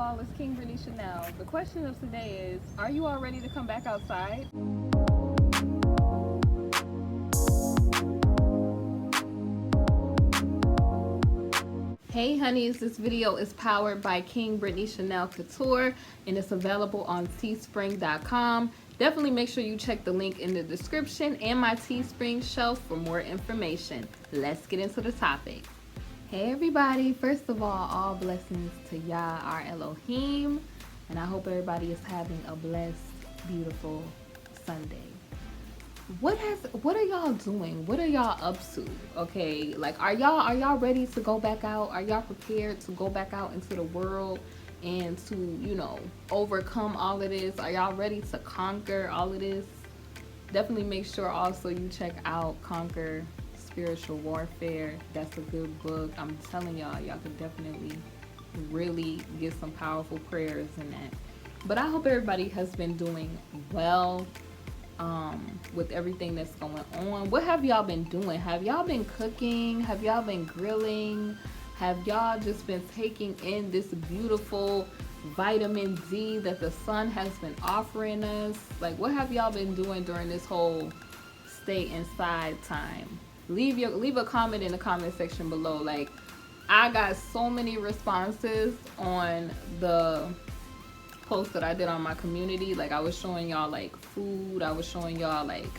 all, it's KingBritneyChanel. The question of today is, are you all ready to come back outside? Hey honeys, this video is powered by KingBritneyChanel Couture and it's available on teespring.com. Definitely make sure you check the link in the description and my Teespring shelf for more information. Let's get into the topic. Hey everybody, first of all blessings to Yah, our Elohim, and I hope everybody is having a blessed, beautiful Sunday. What are y'all doing? What are y'all up to? Okay, like are y'all ready to go back out? Are y'all prepared to go back out into the world and to, you know, overcome all of this? Are y'all ready to conquer all of this? Definitely make sure also you check out Conquer Spiritual Warfare. That's a good book. I'm telling y'all could definitely really get some powerful prayers in that. But I hope everybody has been doing well with everything that's going on. What have y'all been doing? Have y'all been cooking? Have y'all been grilling? Have y'all just been taking in this beautiful vitamin D that the sun has been offering us? Like, what have y'all been doing during this whole stay inside time? Leave a comment in the comment section below. Like, I got so many responses on the post that I did on my community. Like, I was showing y'all like food, I was showing y'all like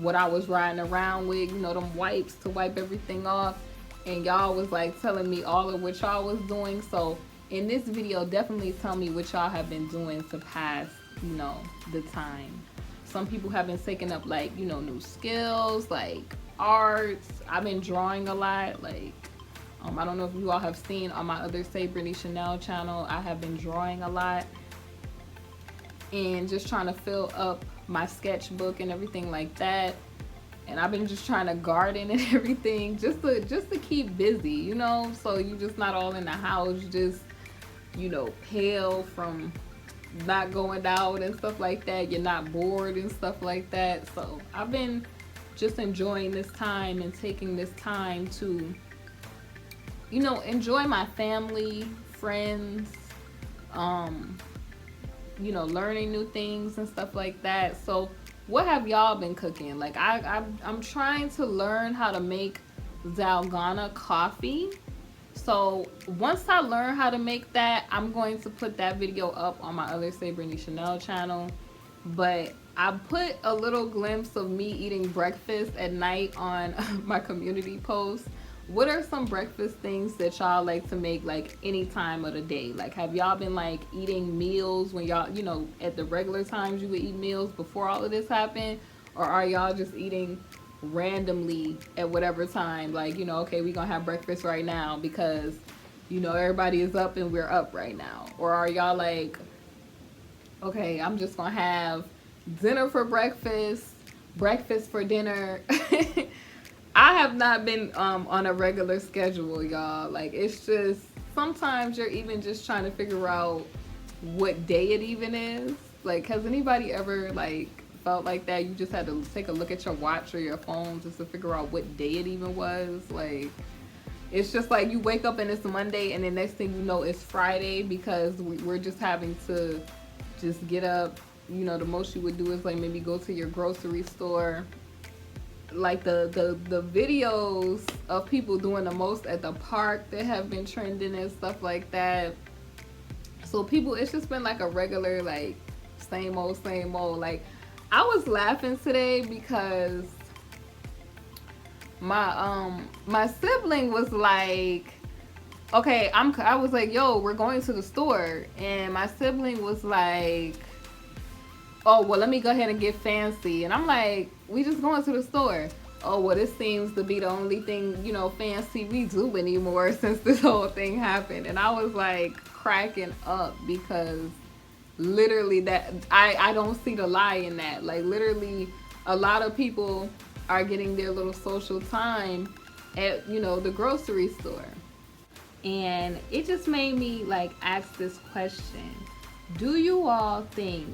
what I was riding around with, you know, them wipes to wipe everything off, and y'all was like telling me all of what y'all was doing. So in this video, definitely tell me what y'all have been doing to pass, you know, the time. Some people have been taking up, like, you know, new skills like arts. I've been drawing a lot. Like, I don't know if you all have seen on my other KingBritneyChanel channel, I have been drawing a lot and just trying to fill up my sketchbook and everything like that. And I've been just trying to garden and everything just to keep busy, you know, so you just not all in the house, just, you know, pale from not going out and stuff like that. You're not bored and stuff like that. So I've been just enjoying this time and taking this time to, you know, enjoy my family, friends, you know, learning new things and stuff like that. So what have y'all been cooking? Like, I'm trying to learn how to make Dalgona coffee. So once I learn how to make that, I'm going to put that video up on my other KingBritneyChanel channel. But I put a little glimpse of me eating breakfast at night on my community post. What are some breakfast things that y'all like to make, like, any time of the day? Like, have y'all been like eating meals when y'all, you know, at the regular times you would eat meals before all of this happened? Or are y'all just eating randomly at whatever time? Like, you know, okay, we're gonna have breakfast right now because, you know, everybody is up and we're up right now. Or are y'all like, okay, I'm just gonna have dinner for breakfast, breakfast for dinner. I have not been on a regular schedule, y'all. Like, it's just, sometimes you're even just trying to figure out what day it even is. Like, has anybody ever like felt like that? You just had to take a look at your watch or your phone just to figure out what day it even was. Like, it's just like you wake up and it's Monday and the next thing you know it's Friday, because we're just having to just get up. You know, the most you would do is like maybe go to your grocery store. Like the videos of people doing the most at the park that have been trending and stuff like that. So people, it's just been like a regular, like, same old. Like, I was laughing today because my sibling was like, okay, I was like, yo, we're going to the store, and my sibling was like, oh, well, let me go ahead and get fancy. And I'm like, we just going to the store. Oh, well, this seems to be the only thing, you know, fancy we do anymore since this whole thing happened. And I was like cracking up because literally that, I don't see the lie in that. Like, literally a lot of people are getting their little social time at, you know, the grocery store. And it just made me like ask this question. Do you all think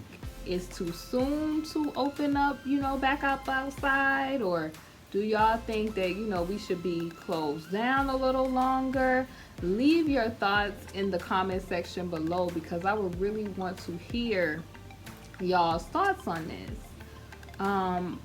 it's too soon to open up, you know, back up outside? Or do y'all think that, you know, we should be closed down a little longer? leave your thoughts in the comment section below, because I would really want to hear y'all's thoughts on this.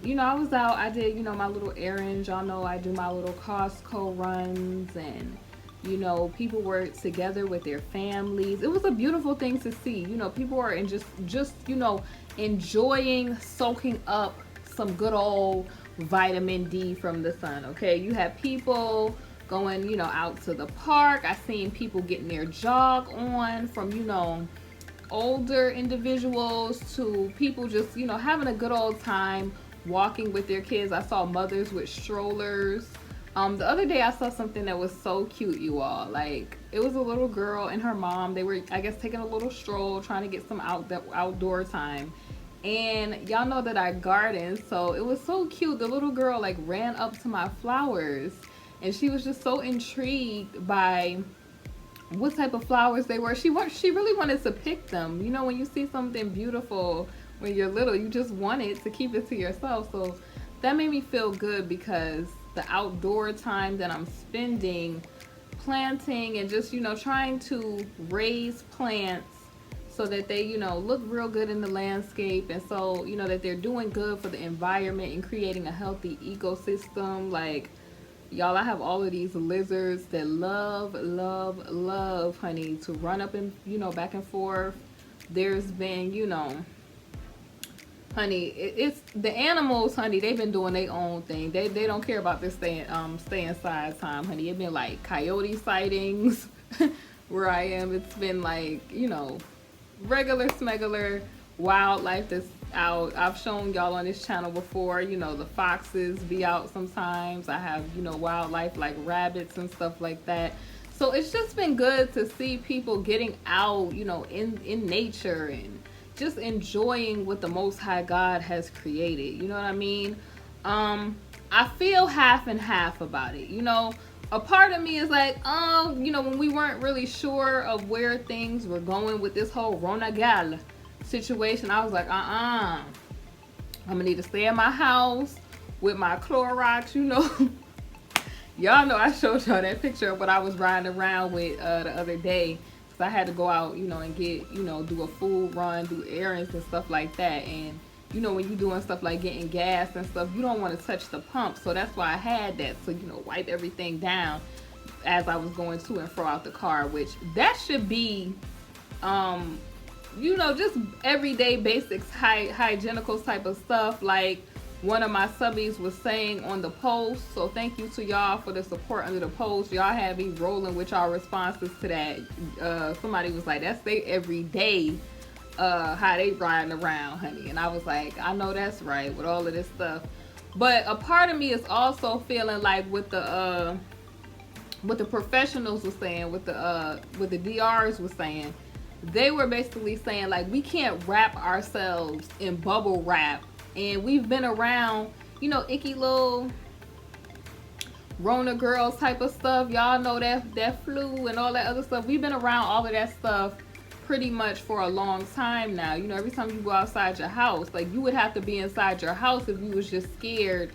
You know, I was out, I did, you know, my little errands. Y'all know I do my little Costco runs, and you know, people were together with their families. It was a beautiful thing to see. You know, people were in just you know, enjoying soaking up some good old vitamin D from the sun. Okay, you have people going, you know, out to the park. I seen people getting their jog on, from, you know, older individuals to people just, you know, having a good old time walking with their kids. I saw mothers with strollers. The other day I saw something that was so cute, you all. Like, it was a little girl and her mom. They were, I guess, taking a little stroll, trying to get some outdoor time. And y'all know that I garden, so it was so cute. The little girl like ran up to my flowers, and she was just so intrigued by what type of flowers they were. She really wanted to pick them. You know, when you see something beautiful when you're little, you just want it to keep it to yourself. So that made me feel good, because the outdoor time that I'm spending planting and just, you know, trying to raise plants so that they, you know, look real good in the landscape, and so, you know, that they're doing good for the environment and creating a healthy ecosystem. Like, y'all, I have all of these lizards that love, honey, to run up and, you know, back and forth. There's been, you know, honey, it's the animals, honey, they've been doing their own thing. They don't care about this stay inside time, honey. It's been like coyote sightings where I am. It's been like, you know, regular smegular wildlife that's out. I've shown y'all on this channel before, you know, the foxes be out sometimes. I have, you know, wildlife like rabbits and stuff like that. So it's just been good to see people getting out, you know, in nature and just enjoying what the Most High God has created. You know what I mean? I feel half and half about it. You know, a part of me is like, you know, when we weren't really sure of where things were going with this whole Ronagal situation, I was like, I'm gonna need to stay in my house with my Clorox, you know. Y'all know I showed y'all that picture of what I was riding around with the other day. I had to go out, you know, and get, you know, do a food run, do errands and stuff like that. And, you know, when you're doing stuff like getting gas and stuff, you don't want to touch the pump. So that's why I had that. So, you know, wipe everything down as I was going to and fro out the car, which that should be, you know, just everyday basics, hygienical type of stuff. Like one of my subbies was saying on the post, so thank you to y'all for the support under the post. Y'all have me rolling with y'all responses to that. Somebody was like, that's they everyday how they riding around, honey. And I was like, I know that's right with all of this stuff. But a part of me is also feeling like what the professionals were saying, what the DRs were saying, they were basically saying like, we can't wrap ourselves in bubble wrap. And we've been around, you know, icky little Rona girls type of stuff. Y'all know that flu and all that other stuff. We've been around all of that stuff pretty much for a long time now. You know, every time you go outside your house, like you would have to be inside your house if you was just scared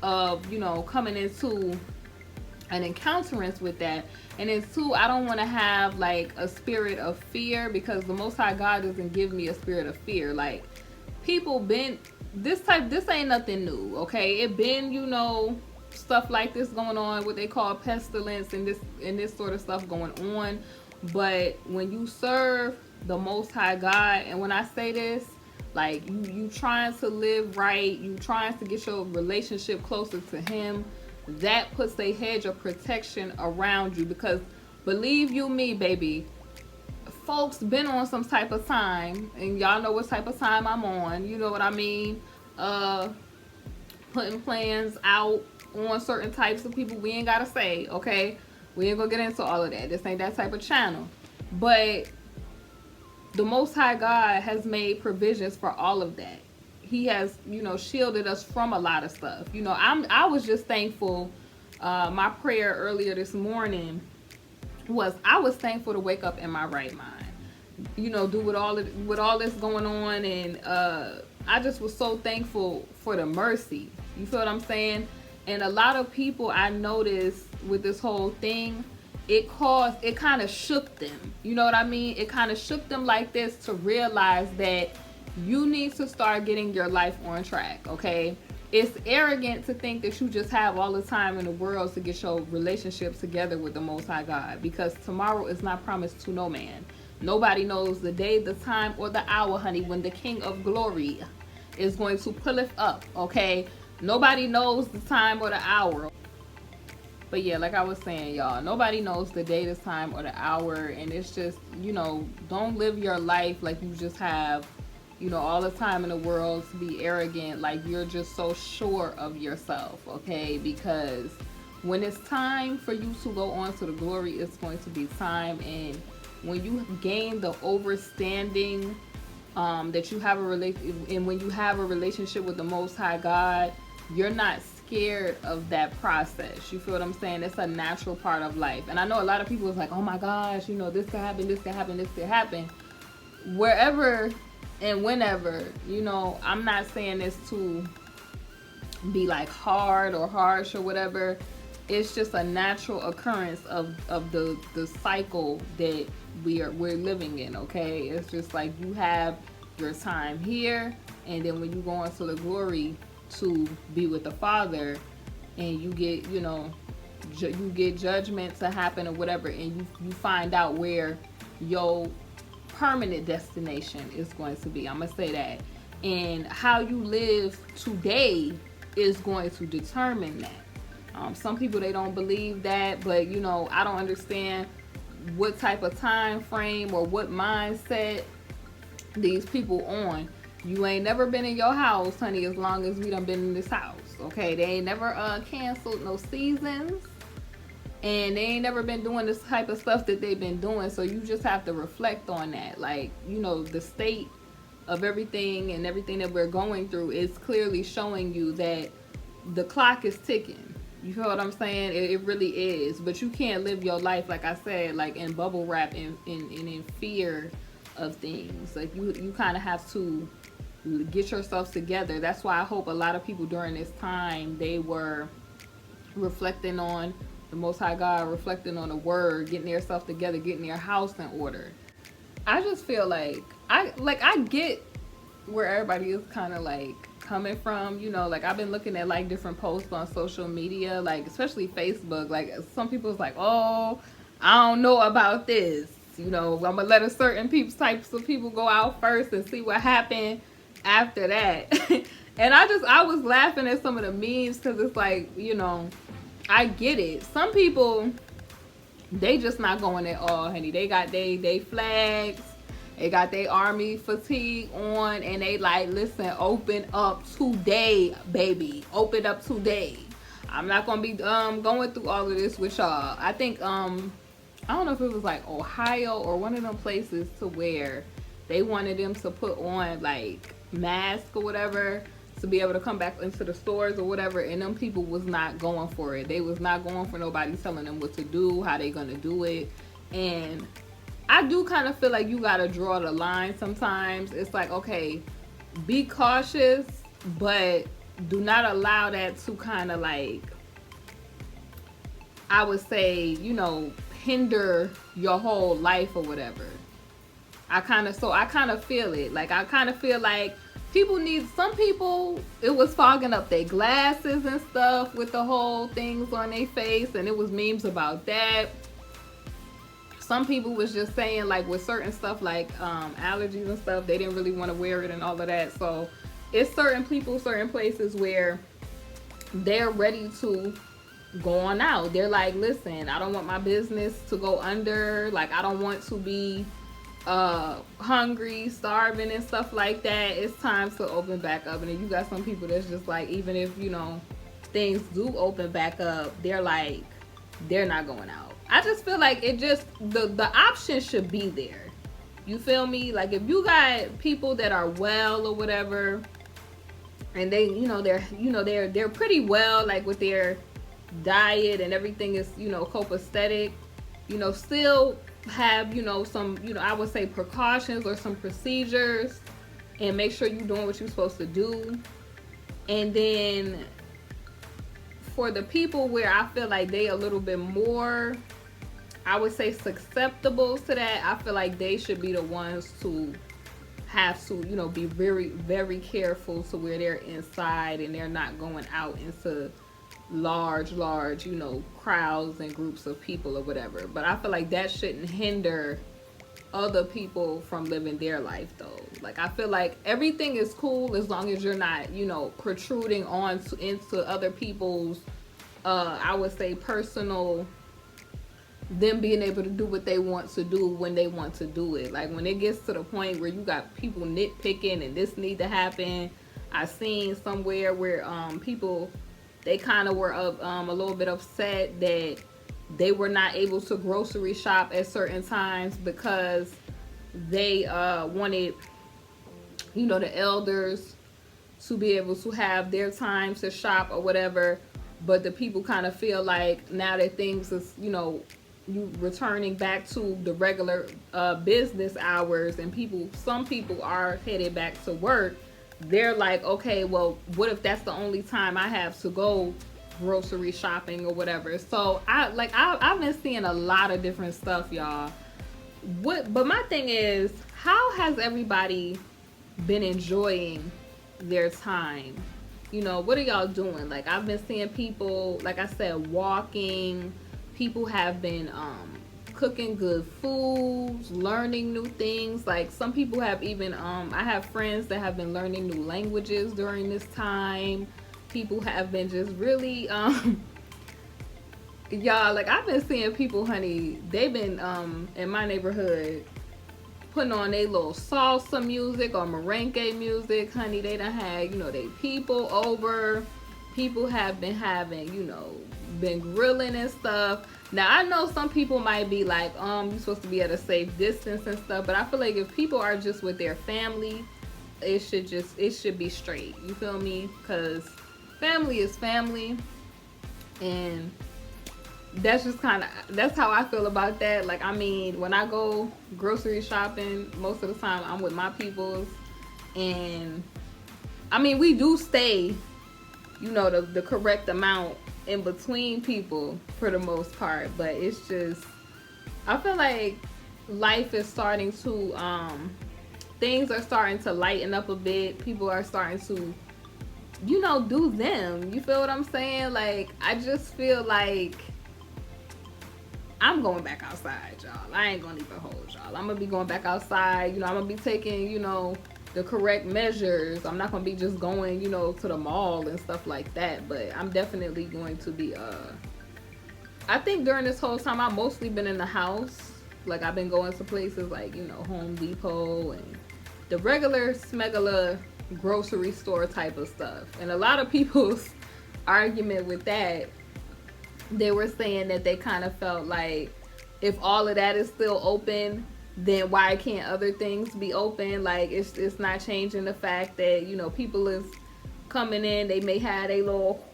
of, you know, coming into an encounterance with that. And then two, I don't want to have like a spirit of fear, because the Most High God doesn't give me a spirit of fear. Like, people been this ain't nothing new, okay? It been, you know, stuff like this going on, what they call pestilence and this sort of stuff going on. But when you serve the Most High God, and when I say this, like you trying to live right, you trying to get your relationship closer to Him, that puts a hedge of protection around you. Because believe you me, baby, folks been on some type of time, and y'all know what type of time I'm on, you know what I mean, putting plans out on certain types of people. We ain't gotta say, okay, we ain't gonna get into all of that. This ain't that type of channel. But the Most High God has made provisions for all of that. He has, you know, shielded us from a lot of stuff. You know, I was just thankful. My prayer earlier this morning was, I was thankful to wake up in my right mind. You know, with all this going on, and I just was so thankful for the mercy. You feel what I'm saying? And a lot of people I noticed with this whole thing, it kind of shook them. You know what I mean? It kind of shook them like this to realize that you need to start getting your life on track, okay? It's arrogant to think that you just have all the time in the world to get your relationships together with the Most High God, because tomorrow is not promised to no man. Nobody knows the day, the time, or the hour, honey, when the King of Glory is going to pulleth up, okay? Nobody knows the time or the hour. But yeah, like I was saying, y'all, nobody knows the day, the time, or the hour. And it's just, you know, don't live your life like you just have, you know, all the time in the world to be arrogant, like you're just so sure of yourself, okay? Because when it's time for you to go on to the glory, it's going to be time. And when you gain the overstanding that you have and when you have a relationship with the Most High God, you're not scared of that process. You feel what I'm saying? It's a natural part of life. And I know a lot of people is like, oh my gosh, you know, this could happen, this could happen, this could happen. Wherever and whenever, you know, I'm not saying this to be like hard or harsh or whatever. It's just a natural occurrence of the cycle that we're living in, okay? It's just like you have your time here, and then when you go into the glory to be with the Father, and you get, you know, you get judgment to happen or whatever, and you find out where your permanent destination is going to be. I'm gonna say that. And how you live today is going to determine that. Some people, they don't believe that, but you know, I don't understand what type of time frame or what mindset these people on. You ain't never been in your house, honey, as long as we done been in this house, okay? They ain't never canceled no seasons, and they ain't never been doing this type of stuff that they've been doing. So you just have to reflect on that. Like, you know, the state of everything and everything that we're going through is clearly showing you that the clock is ticking. You feel what I'm saying? It really is. But you can't live your life, like I said, like in bubble wrap and in fear of things. Like you kind of have to get yourselves together. That's why I hope a lot of people during this time, they were reflecting on the Most High God, reflecting on the Word, getting themselves together, getting their house in order. I just feel like I get where everybody is kind of like coming from, you know. Like I've been looking at like different posts on social media, like especially Facebook. Like some people's like, oh, I don't know about this, you know, I'm gonna let a certain types of people go out first and see what happened after that. And I was laughing at some of the memes, because it's like, you know, I get it. Some people, they just not going at all, honey. They got they flags, they got their army fatigue on, and they like, listen, open up today, baby. Open up today. I'm not gonna be going through all of this with y'all. I think I don't know if it was like Ohio or one of them places, to where they wanted them to put on like masks or whatever to be able to come back into the stores or whatever, and them people was not going for it. They was not going for nobody telling them what to do, how they gonna do it. And I do kind of feel like you gotta draw the line sometimes. It's like, okay, be cautious, but do not allow that to kind of like, I would say, you know, hinder your whole life or whatever. I kind of feel it. Like, I kind of feel like some people, it was fogging up their glasses and stuff with the whole things on their face, and it was memes about that. Some people was just saying, like, with certain stuff like allergies and stuff, they didn't really want to wear it and all of that. So it's certain people, certain places where they're ready to go on out. They're like, listen, I don't want my business to go under. Like, I don't want to be hungry, starving and stuff like that. It's time to open back up. And then you got some people that's just like, even if, you know, things do open back up, they're like, they're not going out. I just feel like it just, the option should be there. You feel me? Like, if you got people that are well or whatever, and they, you know, they're pretty well, like with their diet and everything is, you know, copacetic, you know, still have, you know, some, you know, I would say precautions or some procedures, and make sure you're doing what you're supposed to do. And then for the people where I feel like they a little bit more, I would say susceptible to that, I feel like they should be the ones to have to, you know, be very, very careful to where they're inside and they're not going out into large, you know, crowds and groups of people or whatever. But I feel like that shouldn't hinder other people from living their life though. Like, I feel like everything is cool as long as you're not, you know, protruding on into other people's I would say personal, them being able to do what they want to do when they want to do it. Like, when it gets to the point where you got people nitpicking and this need to happen. I seen somewhere where people, they kind of were a little bit upset that they were not able to grocery shop at certain times because they wanted, you know, the elders to be able to have their time to shop or whatever. But the people kind of feel like now that things is, you know, you returning back to the regular business hours, and some people are headed back to work, they're like, okay, well, what if that's the only time I have to go grocery shopping or whatever? So I've been seeing a lot of different stuff, y'all. But my thing is, how has everybody been enjoying their time? You know, what are y'all doing? Like, I've been seeing people, like I said, walking. People have been cooking good foods, learning new things. Like, some people have even I have friends that have been learning new languages during this time. People have been just really y'all, like, I've been seeing people, honey, they've been in my neighborhood putting on their little salsa music or merengue music, honey. They done had, you know, they people over. People have been having, you know, been grilling and stuff. Now, I know some people might be like, you're supposed to be at a safe distance and stuff, but I feel like if people are just with their family, it should be straight. You feel me? Because family is family, and that's just that's how I feel about that. Like, I mean, when I go grocery shopping, most of the time I'm with my peoples, and I mean, we do stay, you know, the correct amount in between people for the most part. But it's just, I feel like life is starting to things are starting to lighten up a bit. People are starting to, you know, do them. You feel what I'm saying? Like, I just feel like I'm going back outside, y'all. I ain't gonna even hold y'all. I'm gonna be going back outside. You know, I'm gonna be taking, you know, the correct measures. I'm not gonna be just going, you know, to the mall and stuff like that. But I'm definitely going to be I think during this whole time I've mostly been in the house. Like, I've been going to places like, you know, Home Depot and the regular smegular grocery store type of stuff. And a lot of people's argument with that, they were saying that they kind of felt like if all of that is still open, then why can't other things be open? Like, it's not changing the fact that, you know, people is coming in, they may have a little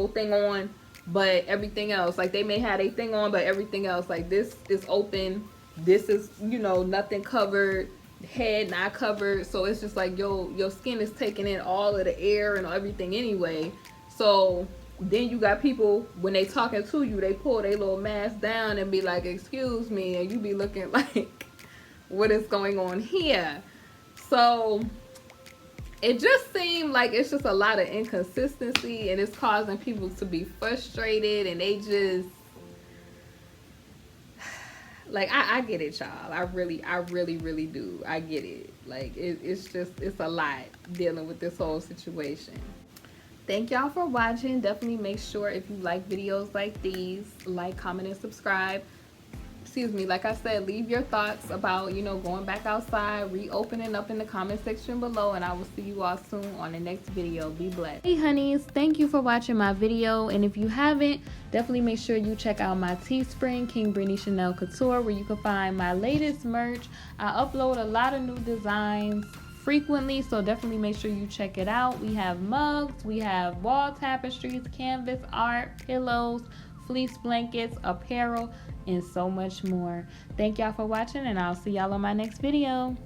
thing on, but everything else, like, they may have a thing on, but everything else, like, this is open, this is, you know, nothing covered, head not covered. So it's just like your skin is taking in all of the air and everything anyway. So then you got people, when they talking to you, they pull their little mask down and be like, excuse me, and you be looking like, what is going on here? So it just seemed like it's just a lot of inconsistency, and it's causing people to be frustrated, and they just, like, I get it, y'all. I really do. I get it. Like, it's a lot dealing with this whole situation. Thank y'all for watching. Definitely make sure, if you like videos like these, like, comment, and subscribe. Excuse me, like I said, leave your thoughts about, you know, going back outside, reopening up in the comment section below, and I will see you all soon on the next video. Be blessed. Hey honeys, thank you for watching my video, and if you haven't, definitely make sure you check out my Teespring, KingBritneyChanel Couture, where you can find my latest merch. I upload a lot of new designs frequently, so definitely make sure you check it out. We have mugs, we have wall tapestries, canvas art, pillows, fleece blankets, apparel, and so much more. Thank y'all for watching, and I'll see y'all on my next video.